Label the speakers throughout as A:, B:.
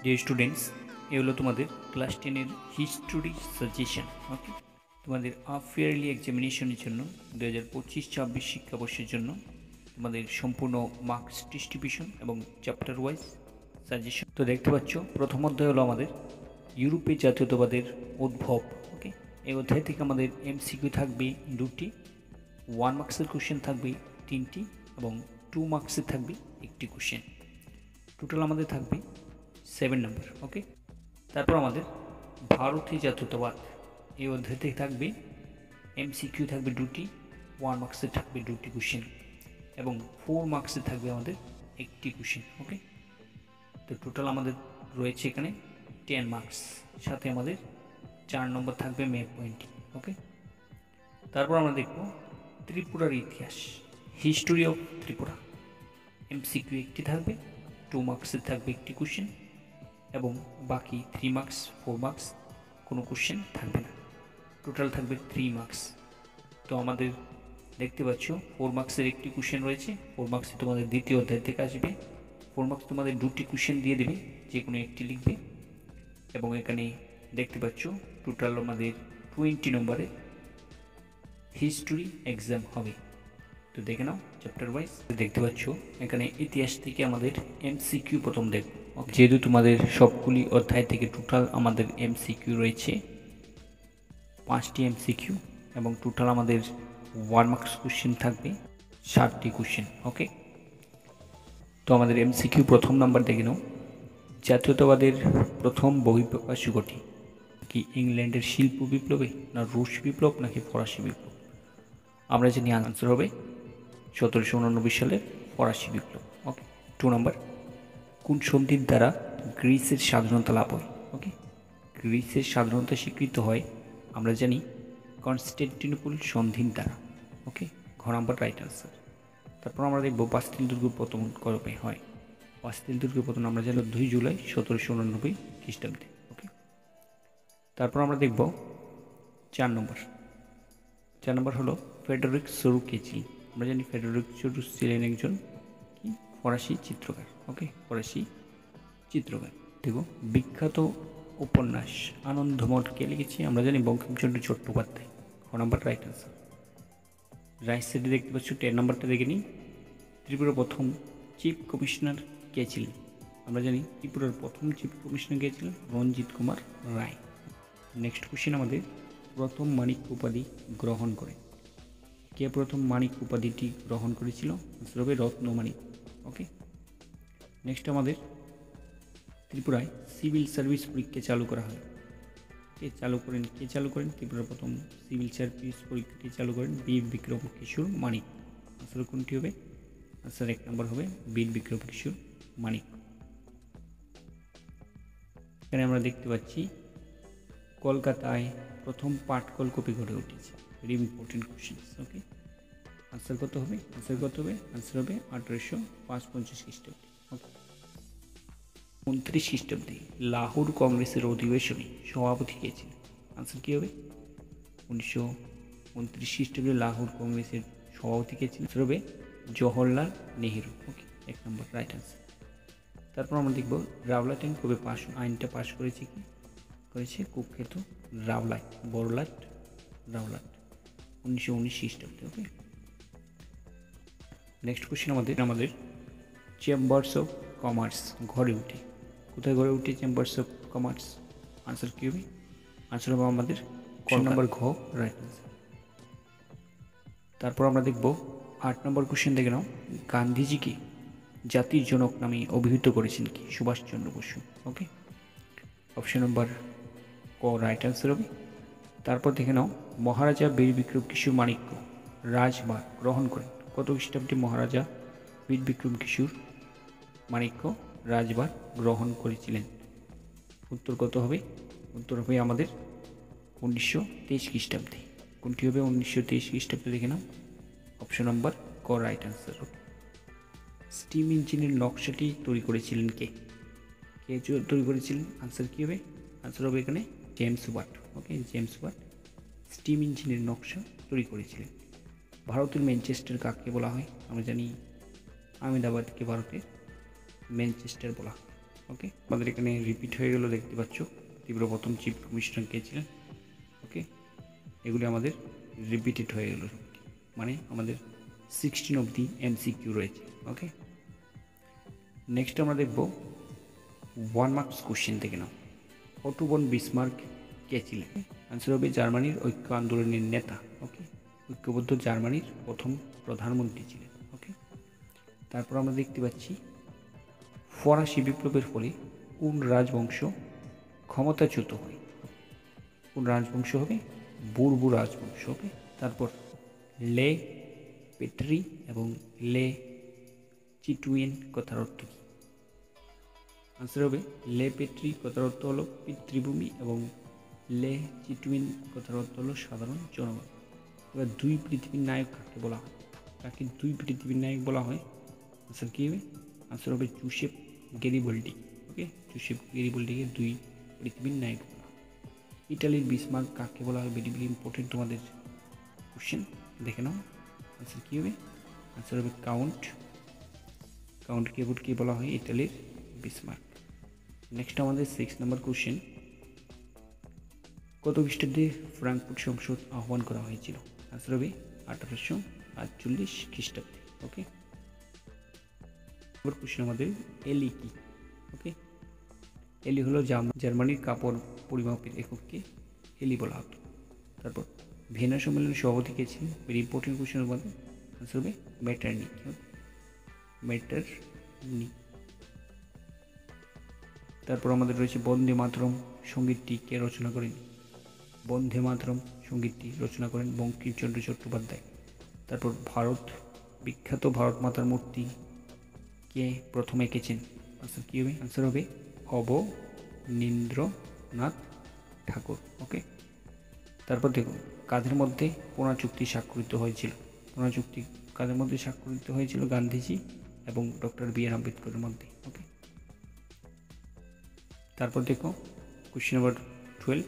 A: Dear students, এ হলো তোমাদের class 10-এর history suggestion. ওকে, তোমাদের হাফ ইয়ারলি এক্সামিনেশনের জন্য 2025-26 শিক্ষাবর্ষের জন্য তোমাদের সম্পূর্ণ মার্কস ডিস্ট্রিবিউশন এবং চ্যাপ্টার ওয়াইজ সাজেশন। তো দেখতে পাচ্ছ, প্রথম অধ্যায় হলো আমাদের ইউরোপে জাতীয়তাবাদের উদ্ভব। ওকে, এই অধ্যায় থেকে আমাদের এমসিকিউ থাকবে 2টি, 1 মার্কসের কোশ্চেন থাকবে 3টি এবং 2 মার্কসের থাকবে 1টি কোশ্চেন। টোটাল আমাদের থাকবে 7 নম্বর। ওকে, তারপর আমাদের ভারতীয় জাতীয়তাবাদ, এই অধ্যায় থেকে থাকবে এমসিকিউ থাকবে 2টি, 1 মার্কসের থাকবে 2টি কোশ্চেন এবং 4 মার্কসের থাকবে আমাদের 1টি কোশ্চেন। ওকে, তো টোটাল আমাদের রয়েছে এখানে 10 মার্কস, সাথে আমাদের 4 নম্বর থাকবে ম্যাপ পয়েন্টিং। ওকে, তারপর আমরা দেখব ত্রিপুরার ইতিহাস, হিস্টোরি অফ ত্রিপুরা। এমসিকিউ 1টি থাকবে, 2 মার্কসের থাকবে 1টি কোশ্চেন এবং বাকি 3 মার্কস, 4 মার্কস কোনো কোশ্চেন থাকবে না। টোটাল থাকবে 3 মার্কস। তো আমাদের দেখতে পাচ্ছ 4 মার্কসের 1টি কোশ্চেন রয়েছে। 4 মার্কসে তোমাদের দ্বিতীয় অধ্যায় থেকে আসবে। 4 মার্কস তোমাদের 2টি কোশ্চেন দিয়ে দেবে, যে কোনো একটি লিখবে। এবং এখানে দেখতে পাচ্ছ টোটাল আমাদের 20 নম্বরের হিস্টোরি এক্সাম হবে। তো দেখে নাও চ্যাপ্টার ওয়াইজ। দেখতে পাচ্ছ এখানে ইতিহাস থেকে আমাদের এমসিকিউ প্রথম দেখব। যেহেতু তোমাদের সবগুলি অধ্যায় থেকে টোটাল আমাদের এমসিকিউ রয়েছে 5টি এমসিকিউ এবং টোটাল আমাদের 1 মার্কস কোশ্চেন থাকবে 7টি কোশ্চেন। ওকে, তো আমাদের এমসিকিউ প্রথম নাম্বার দেখে নাও, জাতীয়তাবাদের প্রথম বহিঃপ্রকাশ ঘটে কি ইংল্যান্ডের শিল্প বিপ্লবে, না রুশ বিপ্লব, নাকি ফরাসি বিপ্লব? আমরা জানি আনসার হবে 1789 সালের ফরাসি বিপ্লব। ওকে, 2 নম্বর, কোন সন্ধির দ্বারা গ্রিসের স্বাধীনতা লাভ হয়? ওকে, গ্রিসের স্বাধীনতা স্বীকৃত হয় আমরা জানি কনস্টান্টিনোপল সন্ধির দ্বারা। ওকে, ঘ নম্বর রাইট আনসার। তারপর আমরা দেখব বাস্তিল দুর্গ পতন কবে হয়? বাস্তিল দুর্গ পতন আমরা জানি 2 জুলাই 1789 খ্রিস্টাব্দে। ওকে, তারপর আমরা দেখব 4 নম্বর হলো ফেডেরিক সরু কে ছিলেন? আমরা জানি ফেডেরিক সরু ছিলেন একজন কি ফরাসি চিত্রকার। ওকে, ফরাসি চিত্রকার। দেখো বিখ্যাত উপন্যাস আনন্দমঠ কে লিখেছি? আমরা জানি বঙ্কিমচন্দ্র চট্টোপাধ্যায়। খ নম্বর রাইট আনসার। রাইট সাইডে দেখতে পাচ্ছ 10 নম্বরটা দেখে নিই, ত্রিপুরার প্রথম চিফ কমিশনার কে ছিলেন? আমরা জানি ত্রিপুরার প্রথম চিফ কমিশনার কে ছিলেন? রঞ্জিত কুমার রায়। নেক্সট কোশ্চেন আমাদের প্রথম মাণিক্য উপাধি গ্রহণ করে কে? প্রথম মাণিক্য উপাধিটি গ্রহণ করেছিল? আনসার হবে রত্নমাণিক। ওকে, নেক্সট আমাদের ত্রিপুরায় সিভিল সার্ভিস পরীক্ষা চালু করা হয়, কে চালু করেন? ত্রিপুরার প্রথম সিভিল সার্ভিস পরীক্ষাটি চালু করেন বীর বিক্রম কিশোর মানিক। আনসার কোনটি হবে? আনসার 1 নম্বর হবে বীর বিক্রম কিশোর মানিক। এখানে আমরা দেখতে পাচ্ছি কলকাতায় প্রথম পাটকল কপি গড়ে উঠেছে। Very important question. Okay, answer কত হবে? আনসার হবে 1855 খ্রিস্টাব্দে। ওকে, 29 খ্রিস্টাব্দে লাহোর কংগ্রেসের অধিবেশনে সভাপতি কে ছিলেন? আনসার কী হবে? 1929 খ্রিস্টাব্দে লাহোর কংগ্রেসের সভাপতি কে ছিলেন? আনসার হবে জওহরলাল নেহেরু। ওকে, 1 নম্বর রাইট আনসার। তারপর আমরা দেখব রাওলাট আইন কবে আইনটা পাশ করেছে? কি করেছে? কুখ্যাত রাওলাট, বড়লাট রাওলাট, 1919 খ্রিস্টাব্দে। ওকে, নেক্সট কোশ্চেন আমাদের চেম্বার্স অফ কমার্স গড়ে উঠে কোথায় গড়ে উঠে চেম্বার্স অফ কমার্স? আনসার কী হবে? আনসার হবে আমাদের ক নম্বর ঘ রাইট আনসার। তারপর আমরা দেখব 8 নম্বর কোশ্চেন দেখে নাও, গান্ধীজিকে জাতির জনক নামে অভিহিত করেছেন কি? সুভাষচন্দ্র বসু। ওকে, অপশন নম্বর ক রাইট আনসার হবে। তারপর দেখে নাও মহারাজা বীর বিক্রম কিশোর মাণিক্য রাজভার গ্রহণ করেন কত খ্রিস্টাব্দে? মহারাজা বীর বিক্রম কিশোর মাণিক্য রাজভার গ্রহণ করেছিলেন। উত্তর কত হবে? উত্তর হবে আমাদের 1923 খ্রিস্টাব্দে। কোনটি হবে? 1923 খ্রিস্টাব্দে দেখে নাও, অপশন নম্বর ক রাইট আনসার। স্টিম ইঞ্জিনের নকশাটি তৈরি করেছিলেন কে? তৈরি করেছিলেন? আনসার কী হবে? আনসার হবে এখানে জেমস ওয়াট। ওকে, জেমস ওয়াট স্টিম ইঞ্জিনের নকশা তৈরি করেছিলেন। ভারতের ম্যানচেস্টার কাকে বলা হয়? আমরা জানি আহমেদাবাদকে ভারতের ম্যানচেস্টার বলা হয়। ওকে, আমাদের এখানে রিপিট হয়ে গেল দেখতে পাচ্ছ। ত্রিপুরা প্রথম চিফ কমিশনার কে ছিলেন। ওকে, এগুলি আমাদের রিপিটেড হয়ে গেল, মানে আমাদের 16 অবধি MCQ রয়েছে। ওকে, নেক্সট আমরা দেখব 1 মার্কস কোশ্চেন থেকে নাও। অটো বন বিসমার্ক কে ছিলেন? আনসার হবে জার্মানির ঐক্য আন্দোলনের নেতা। ওকে, ঐক্যবদ্ধ জার্মানির প্রথম প্রধানমন্ত্রী ছিলেন। ওকে, তারপর আমরা দেখতে পাচ্ছি ফরাসি বিপ্লবের ফলে কোন রাজবংশ ক্ষমতাচ্যুত হয়? কোন রাজবংশ হবে? বুরবু রাজবংশ। ওকে, তারপর লে পেট্রি এবং লে চিটুয়েন কথার অর্থ কী? আনসার হবে লে পেট্রি কথার অর্থ হলো পিতৃভূমি এবং লে চিটুয়েন কথার অর্থ হলো সাধারণ জনগণ। এবার দুই পৃথিবীর নায়ক কাকে বলা হয়? কাকে দুই পৃথিবীর নায়ক বলা হয়? আনসার কী হবে? আনসার হবে জোসেফ গ্যারিবাল্ডি। ওকে, জোসেফ গ্যারিবাল্ডিকে দুই পৃথিবীর নায়ক বলা হয়। ইটালির বিসমার্ক কাকে বলা হয়? ভেরি ভেরি ইম্পর্টেন্ট তোমাদের কোশ্চেন, দেখে নাও। আনসার কী হবে? আনসার হবে কাউন্ট কে বলা হয় ইটালির বিসমার্ক। নেক্সট আমাদের 6 নম্বর কোশ্চেন, কত খ্রিস্টাব্দে ফ্রাঙ্কফুর্ট সংসদ আহ্বান করা হয়েছিল? আনসার হবে 1848 খ্রিস্টাব্দে। ওকে, কোশ্চেন আমাদের এলি কি? ওকে, এলি হলো জার্মানির কাপড় পরিমাপের এককে এলি বলা হতো। তারপর ভিয়েনা সম্মেলনের সভাপতি কে ছিলেন? ভেরি ইম্পর্টেন্ট কোশ্চেনের মধ্যে আনসার হবে মেটারনিক। তারপর আমাদের রয়েছে বন্দে মাতরম সঙ্গীতটি কে রচনা করেন? বন্দে মাতরম সঙ্গীতটি রচনা করেন বঙ্কিমচন্দ্র চট্টোপাধ্যায়। তারপর বিখ্যাত ভারত মাতার মূর্তি কে প্রথম এঁকেছেন? আনসার কী হবে? আনসার হবে অবনীন্দ্রনাথ ঠাকুর। ওকে, তারপর দেখুন কাদের মধ্যে পুনা চুক্তি স্বাক্ষরিত হয়েছিল? পুনা চুক্তি কাদের মধ্যে স্বাক্ষরিত হয়েছিল? গান্ধীজি এবং ডক্টর বি আর আম্বেদকরের মধ্যে। ওকে, তারপর দেখো কোশ্চেন নাম্বার 12,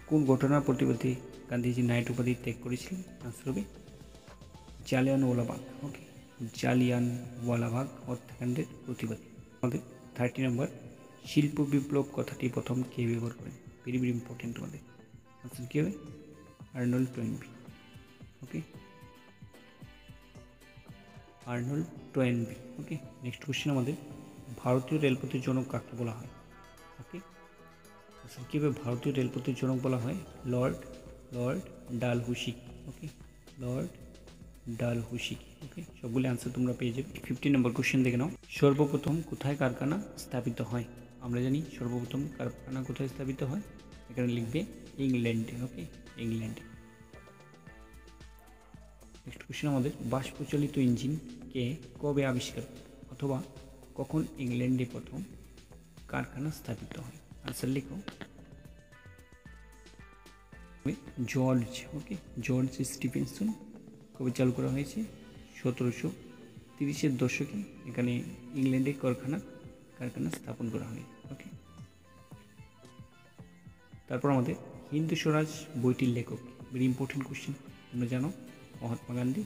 A: কোন ঘটনার প্রতিবাদে গান্ধীজি নাইট উপাধি ত্যাগ করেছিলেন? আনসার হবে জালিয়ানওয়ালাবাগ। ওকে, জালিয়ানওয়ালাবাগ হত্যাকাণ্ডের প্রতিবাদে। আমাদের 30 নম্বর, শিল্প বিপ্লব কথাটি প্রথম কে ব্যবহার করেন? ভেরি ভেরি ইম্পর্টেন্ট তোমাদের। আনসার কী হবে? আর্নল্ড টোয়েনবি। ওকে, আর্নল্ড টোয়েনবি। ওকে, নেক্সট কোশ্চেন আমাদের, ভারতীয় রেলপথের জনক কাকে বলা হয়? ওকে, আচ্ছা কী হবে? ভারতীয় রেলপথের জনক বলা হয় লর্ড ডালহৌসি। ওকে, লর্ড ডালহৌসি। ওকে, সবগুলি আনসার তোমরা পেয়ে যাবে। 15 নম্বর কোশ্চেন দেখে নাও, সর্বপ্রথম কোথায় কারখানা স্থাপিত হয়? আমরা জানি সর্বপ্রথম কারখানা কোথায় স্থাপিত হয়, এখানে লিখবে ইংল্যান্ডে। ওকে, ইংল্যান্ডে। নেক্সট কোশ্চেন আমাদের, বাষ্পচালিত ইঞ্জিন কে কবে আবিষ্কার অথবা কখন ইংল্যান্ডে প্রথম কারখানা স্থাপিত হয়? আনসার লিখো জর্জ। ওকে, জর্জ স্টিফেনসন। কবে চালু করা হয়েছে? 1730-এর দশকে এখানে ইংল্যান্ডে কারখানা স্থাপন করা হয়। ওকে, তারপর আমাদের হিন্দু স্বরাজ বইটির লেখক, ভেরি ইম্পর্টেন্ট কোশ্চেন, তোমরা জানো মহাত্মা গান্ধী।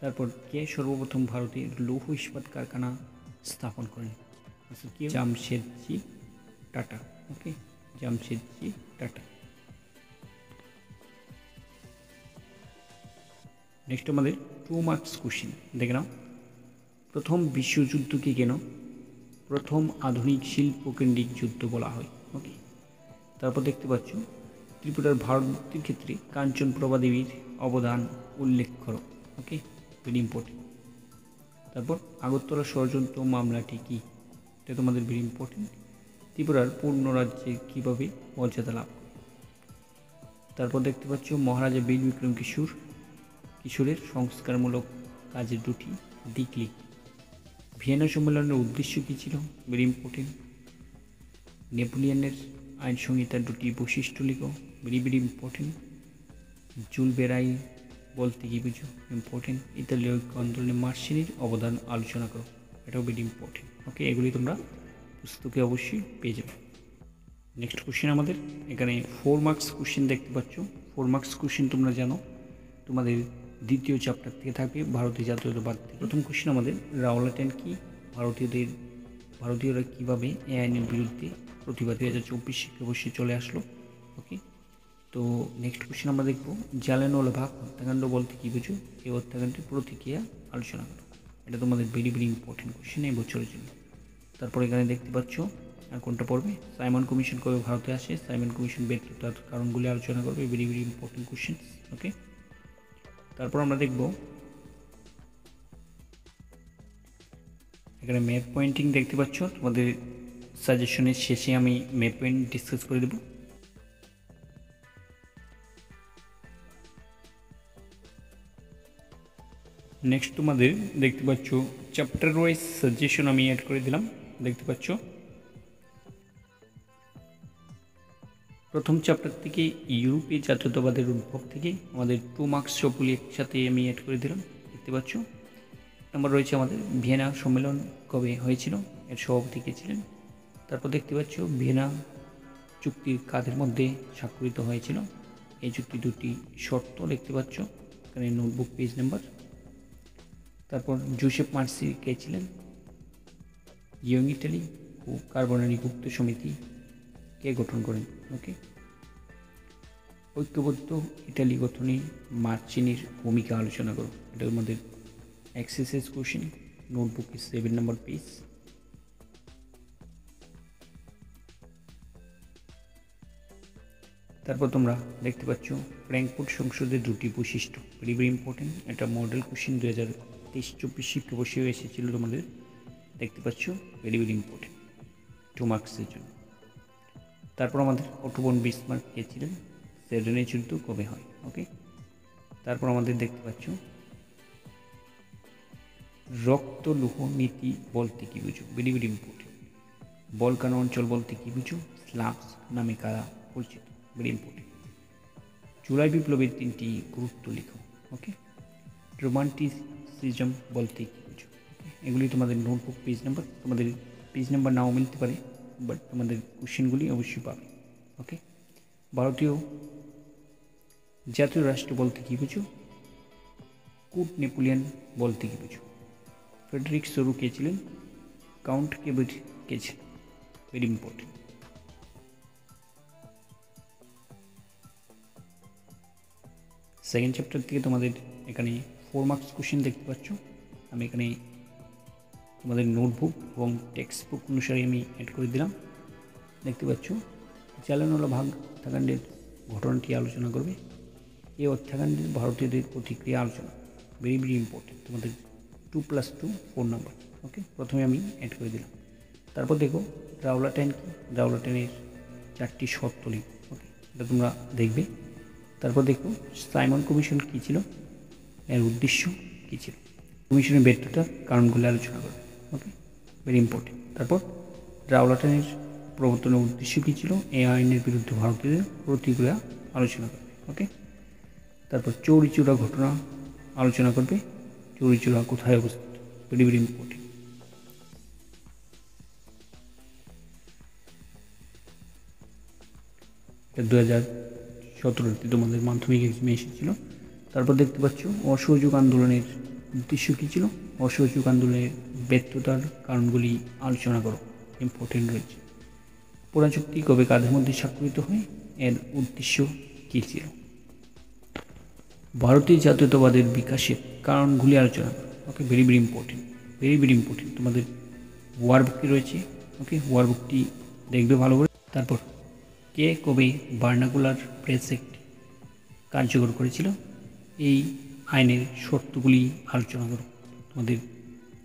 A: তারপর কে সর্বপ্রথম ভারতে লৌহ ইস্পাত কারখানা স্থাপন করেন? আচ্ছা কি? জামশেদজি টাটা। ওকে, জামশেদজি টাটা। নেক্সট আমাদের 2 মার্কস কোশ্চেন দেখে নাও, প্রথম বিশ্বযুদ্ধকে কেন প্রথম আধুনিক শিল্পকেন্দ্রিক যুদ্ধ বলা হয়? ওকে, তারপর দেখতে পাচ্ছ ত্রিপুরার ভারত মুক্তির ক্ষেত্রে কাঞ্চনপ্রভা দেবীর অবদান উল্লেখ করো। Okay, very important. তারপর আগরতলা ষড়যন্ত্র মামলাটি কি? এটা তোমাদের ভেরি ইম্পর্টেন্ট। ত্রিপুরার পূর্ণ রাজ্যে কীভাবে মর্যাদা লাভ করে? তারপর দেখতে পাচ্ছ মহারাজা বীর বিক্রম কিশোরের সংস্কারমূলক কাজের দুটি দিক লিখ। ভিয়েনা সম্মেলনের উদ্দেশ্য কী ছিল? Very important. নেপোলিয়নের আইন সংহিতার দুটি বৈশিষ্ট্য লিখো, ভেরি ভেরি ইম্পর্টেন্ট। জুল বেরাই বলতে কী বুঝো? ইম্পর্টেন্ট। ইতালীয় ঐক্য আন্দোলনে মার্শালির অবদান আলোচনা করো, এটাও ভেরি ইম্পর্টেন্ট। ওকে, এগুলি তোমরা পুস্তকে অবশ্যই পেয়ে যাবে। নেক্সট কোশ্চেন আমাদের এখানে 4 মার্কস কোশ্চেন দেখতে পাচ্ছ। 4 মার্কস কোশ্চেন তোমরা জানো তোমাদের দ্বিতীয় চ্যাপ্টার থেকে থাকবে ভারতীয় জাতীয়তাবাদ থেকে। প্রথম কোশ্চেন আমাদের রাওলাট কি, ভারতীয়রা কীভাবে এই আইনের বিরুদ্ধে প্রতিবাদ 2024 শিক্ষাবর্ষে চলে আসলো। ওকে, তো নেক্সট কোশ্চেন আমরা দেখব জালিয়ানওয়ালাবাগ হত্যাকাণ্ড বলতে কী বুঝো, এই হত্যাকাণ্ডের প্রতিক্রিয়া আলোচনা করো। এটা তোমাদের ভেরি ভেরি ইম্পর্টেন্ট কোশ্চেন এই বছরের জন্য। তারপর এখানে দেখতে পাচ্ছ আর কোনটা পড়বে, সাইমন কমিশন কবে ভারতে আসে, সাইমন কমিশন ব্যর্থতার কারণগুলি আলোচনা করবে, ভেরি ভেরি ইম্পর্টেন্ট কোশ্চেন। ওকে, তারপর আমরা দেখব এখানে ম্যাপ পয়েন্টিং দেখতে পাচ্ছ, তোমাদের সাজেশনের শেষে আমি ম্যাপ পয়েন্ট ডিসকাস করে দেব। নেক্সট তোমাদের দেখতে পাচ্ছ চ্যাপ্টার ওয়াইজ সাজেশন আমি অ্যাড করে দিলাম, দেখতে পাচ্ছ প্রথম চ্যাপ্টার থেকে ইউরোপীয় জাতীয়তাবাদের উদ্ভব থেকে আমাদের 2 মার্কস সবগুলি একসাথে আমি অ্যাড করে দিলাম, দেখতে পাচ্ছ। নাম্বার রয়েছে আমাদের ভিয়েনা সম্মেলন কবে হয়েছিল, এর সভাপতি কে ছিলেন। তারপর দেখতে পাচ্ছ ভিয়েনা চুক্তির কাদের মধ্যে স্বাক্ষরিত হয়েছিল, এই চুক্তি দুটি শর্ত দেখতে পাচ্ছ এখানে নোটবুক পেজ নাম্বার। তারপর জোসেফ মার্সি কে ছিলেন, ইয়ং ইটালি ও কার্বনারি গুপ্ত সমিতি কে গঠন করেন। ওকে, ঐক্যবদ্ধ ইটালি গঠনে মার্চিনির ভূমিকা আলোচনা করো, এটার মধ্যে এক্সারসাইজ কোশ্চেন, নোটবুক 7 নম্বর পেজ। তারপর তোমরা দেখতে পাচ্ছ ফ্র্যাঙ্কফুর্ট সংসদের দুটি বৈশিষ্ট্য, ভেরি ভেরি ইম্পর্টেন্ট, এটা মডেল কোশ্চেন 2023-24 শিক্ষাবর্ষেও এসেছিল তোমাদের, দেখতে পাচ্ছ ভেরি ভেরি ইম্পর্টেন্ট 2 মার্কসের জন্য। তারপর আমাদের অটো ফন বিসমার্ক কে ছিলেন, সেডানের যুদ্ধ কবে হয়। ওকে, তারপর আমাদের দেখতে পাচ্ছ রক্ত লৌহ নীতি বলতে কী বুঝো, ভেরি ভেরি ইম্পর্টেন্ট। বলকান অঞ্চল বলতে কী বুঝো, স্লাভস নামে কারা পরিচিত, ভেরি ইম্পর্টেন্ট। জুলাই বিপ্লবের 3টি গুরুত্ব লিখো। ওকে, রোমান্টিসিজম বলতে কী বুঝো, এগুলি তোমাদের নোটবুক পেজ নাম্বার, তোমাদের পেজ নাম্বার নাও মিলতে পারে, বাট তোমাদের কোশ্চেনগুলি অবশ্যই পাবে। ওকে, ভারতীয় জাতীয় রাষ্ট্র বলতে কী বুঝো, কুট নেপোলিয়ন বলতে কী বুঝো, ফ্রেডরিক সরু কে ছিলেন, কাউন্ট কেবেট কে ছিলেন, ভেরি ইম্পর্টেন্ট। সেকেন্ড চ্যাপ্টার থেকে তোমাদের এখানে 4 মার্কস কোশ্চেন দেখতে পাচ্ছ, আমি এখানে তোমাদের নোটবুক এবং টেক্সট বুক অনুসারে আমি অ্যাড করে দিলাম, দেখতে পাচ্ছ। জালিয়ানওয়ালাবাগ হত্যাকাণ্ডের ঘটনাটি আলোচনা করবে, এই হত্যাকাণ্ডের ভারতীয়দের প্রতিক্রিয়া আলোচনা, ভেরি ভেরি ইম্পর্টেন্ট, তোমাদের 2+2 4 নম্বর। ওকে, প্রথমে আমি অ্যাড করে দিলাম। তারপর দেখো রাওলাট কি, রাওলাটের 4টি শর্ত লিখো। ওকে, এটা তোমরা দেখবে। তারপর দেখো সাইমন কমিশন কী ছিল, এর উদ্দেশ্য কী ছিল, কমিশনের ব্যর্থতার কারণগুলি আলোচনা করবে। ওকে, ভেরি ইম্পর্টেন্ট। তারপর রাওলাটের প্রবর্তনের উদ্দেশ্য কী ছিল, এই আইনের বিরুদ্ধে ভারতীয়দের প্রতিক্রিয়া আলোচনা করবে। ওকে, তারপর চৌরিচৌরা ঘটনা আলোচনা করবে, চৌরিচৌরা কোথায় অবস্থিত, ভেরি ভেরি ইম্পর্টেন্ট। এটা 2017 তোমাদের মাধ্যমিক এক্সামে এসেছিল। তারপর দেখতে পাচ্ছ অসহযোগ আন্দোলনের উদ্দেশ্য কী ছিল, অসহযোগ আন্দোলনের ব্যর্থতার কারণগুলি আলোচনা করো, ইম্পর্টেন্ট রয়েছে। পোড়া চুক্তি কবে কাদের মধ্যে স্বাক্ষরিত হয়, এর উদ্দেশ্য কী ছিল। ভারতীয় জাতীয়তাবাদের বিকাশের কারণগুলি আলোচনা করো। Okay, very very important, very very important. তোমাদের ওয়ার বুকটি রয়েছে, ওকে, ওয়ার বুকটি দেখবে ভালো করে। তারপর কে কবে ভার্নাকুলার প্রেস অ্যাক্ট কার্যকর করেছিল, এই আইনের শর্তগুলি আলোচনা করো, তোমাদের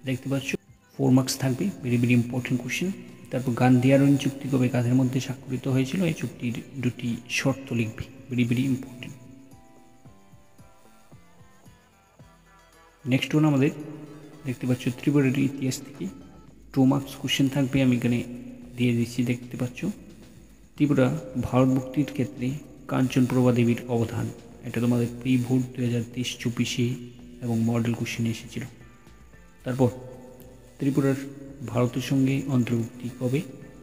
A: দেখতে পাচ্ছ 4 মার্কস থাকবে, ভেরি ভেরি ইম্পর্টেন্ট কোশ্চেন। তারপর গান্ধী আরোহণ চুক্তি কবে কাদের মধ্যে স্বাক্ষরিত হয়েছিল, এই চুক্তির 2টি শর্ত লিখবে, very very important. Next one আমাদের দেখতে পাচ্ছ ত্রিপুরার ইতিহাস থেকে 2 মার্কস কোশ্চেন থাকবে, আমি এখানে দিয়ে দিচ্ছি, দেখতে পাচ্ছ। ত্রিপুরা ভারত মুক্তির ক্ষেত্রে কাঞ্চনপ্রভা দেবীর অবদান, এটা তোমাদের প্রি ভোট 2023-24 এবং মডেল কোশ্চেনে এসেছিল। তারপর ত্রিপুরার ভারতের সঙ্গে অন্তর্ভুক্তি কবে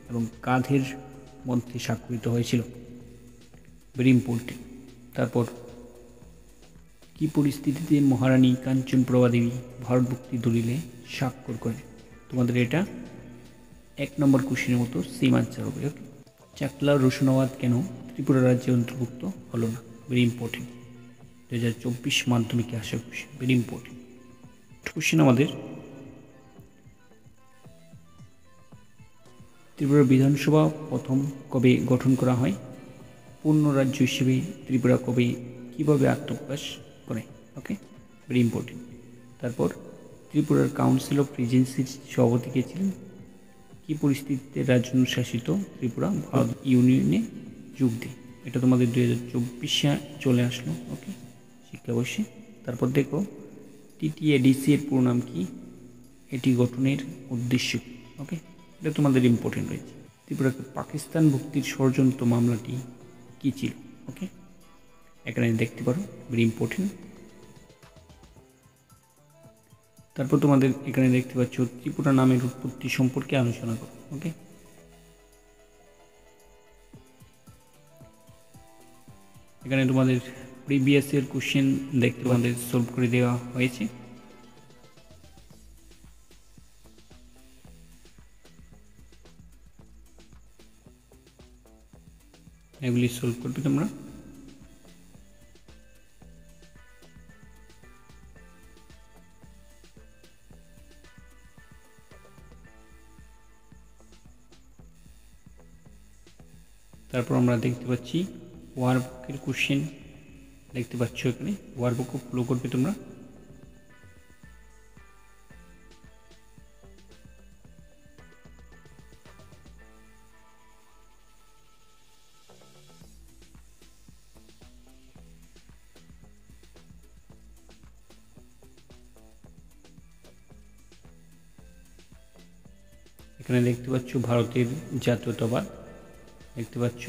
A: এবং কাদের মধ্যে স্বাক্ষরিত হয়েছিল, ভেরি ইম্পর্টেন্ট। তারপর কি পরিস্থিতিতে মহারানী কাঞ্চনপ্রভা দেবী ভারত মুক্তি দলিলে স্বাক্ষর করেন? তোমাদের এটা 1 নম্বর কোশ্চেনের মতো সেম আনসার হবে। ওকে, চাকলা রসুনাবাদ কেন ত্রিপুরা রাজ্যে অন্তর্ভুক্ত হলো না? ভেরি ইম্পর্টেন্ট, 2024 মাধ্যমিকে আসা কোশ্চেন, ভেরি ইম্পর্টেন্ট কোশ্চেন আমাদের। ত্রিপুরা বিধানসভা প্রথম কবে গঠন করা হয়? পূর্ণ রাজ্য হিসেবে ত্রিপুরা কবে কীভাবে আত্মপ্রকাশ করে? ওকে, ভেরি ইম্পর্টেন্ট। তারপর ত্রিপুরার কাউন্সিল অফ রিজেন্সির সভাপতি কে ছিলেন? কী পরিস্থিতিতে রাজন্য শাসিত ত্রিপুরা ভারত ইউনিয়নে যোগ দেয়? এটা তোমাদের 2024 চলে আসলো। ওকে, শিক্ষাবর্ষে। তারপর দেখো টিটিএডিসি এর পুরো নাম কি? এটি গঠনের উদ্দেশ্য। ওকে, এটা তোমাদের ইম্পর্টেন্ট রয়েছে। ত্রিপুরাকে পাকিস্তান ভুক্তির ষড়যন্ত্র মামলাটি কী ছিল? ওকে, এখানে দেখতে পারো, ভেরি ইম্পর্টেন্ট। তারপর তোমাদের এখানে দেখতে পাচ্ছ ত্রিপুরা নামের উৎপত্তি সম্পর্কে আলোচনা করো। ওকে, এখানে তোমাদের প্রিভিয়াস ইয়ার কোশ্চেন দেখতে তোমাদের সলভ করে দেওয়া হয়েছে। এগুলি সলভ করবে তোমরা। তারপর আমরা দেখতে পাচ্ছি ওয়ার্কবুকের কোশ্চেন দেখতে পাচ্ছ, এখানে ওয়ার্কবুক ফলো করবে তোমরা। এখানে দেখতে পাচ্ছ ভারতের জাতীয়তাবাদ দেখতে পাচ্ছ,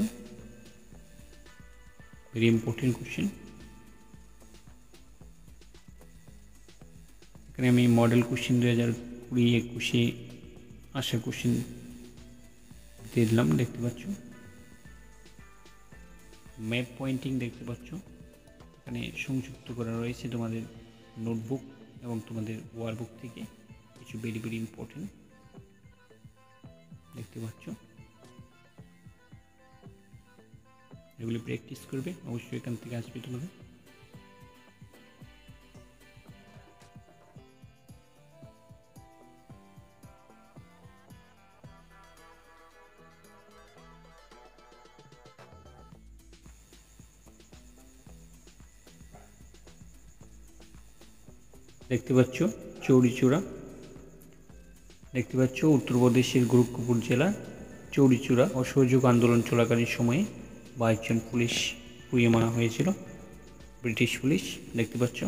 A: ভেরি ইম্পর্টেন্ট কোশ্চেন। এখানে আমি মডেল কোশ্চেন 2020-21 আসা কোশ্চেন দিয়ে দিলাম, দেখতে পাচ্ছ। ম্যাপ পয়েন্টিং দেখতে পাচ্ছ, এখানে সংযুক্ত করা রয়েছে তোমাদের নোটবুক এবং তোমাদের ওয়ার্কবুক থেকে কিছু ভেরি ভেরি ইম্পর্টেন্ট দেখতে পাচ্ছ। এগুলি প্র্যাকটিস করবে, অবশ্যই এখান থেকে আসবে তোমাদের। দেখতে পাচ্ছ চৌরিচূড়া, দেখতে পাচ্ছ উত্তরপ্রদেশের গোরখপুর জেলা চৌরিচূড়া অসহযোগ আন্দোলন চলাকালীন সময়ে 22 জন পুলিশ পুড়িয়ে মারা হয়েছিল, ব্রিটিশ পুলিশ, দেখতে পাচ্ছ।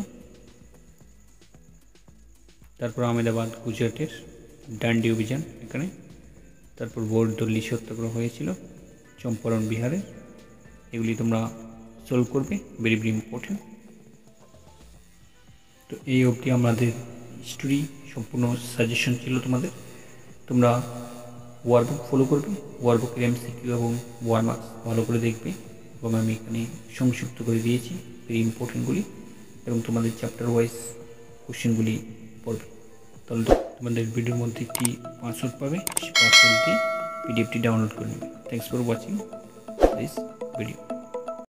A: তারপর আহমেদাবাদ গুজরাটের ডান্ডি অভিযান এখানে। তারপর বরদল্লি সত্যাগ্রহ হয়েছিল চম্পারণ বিহারে। এগুলি তোমরা সলভ করবে, ভেরি ভেরি ইম্পর্টেন্ট। তো এই অবধি আমাদের হিস্টোরি সম্পূর্ণ সাজেশন ছিল তোমাদের। তোমরা ওয়ার্কবুক ফলো করবে, ওয়ার্কবুকের এমসিকিউ এবং 1 মার্কস ভালো করে দেখবে, এবং আমি এখানে সংক্ষিপ্ত করে দিয়েছি ভেরি ইম্পর্টেন্টগুলি, এবং তোমাদের চ্যাপ্টার ওয়াইজ কোশ্চেনগুলি পড়বে। তাহলে তোমাদের ভিডিওর মধ্যে একটি পাসওয়ার্ড পাবে, সেই পাসওয়ার্ড দিয়ে পিডিএফটি ডাউনলোড করে নেবে। Thanks for watching this video.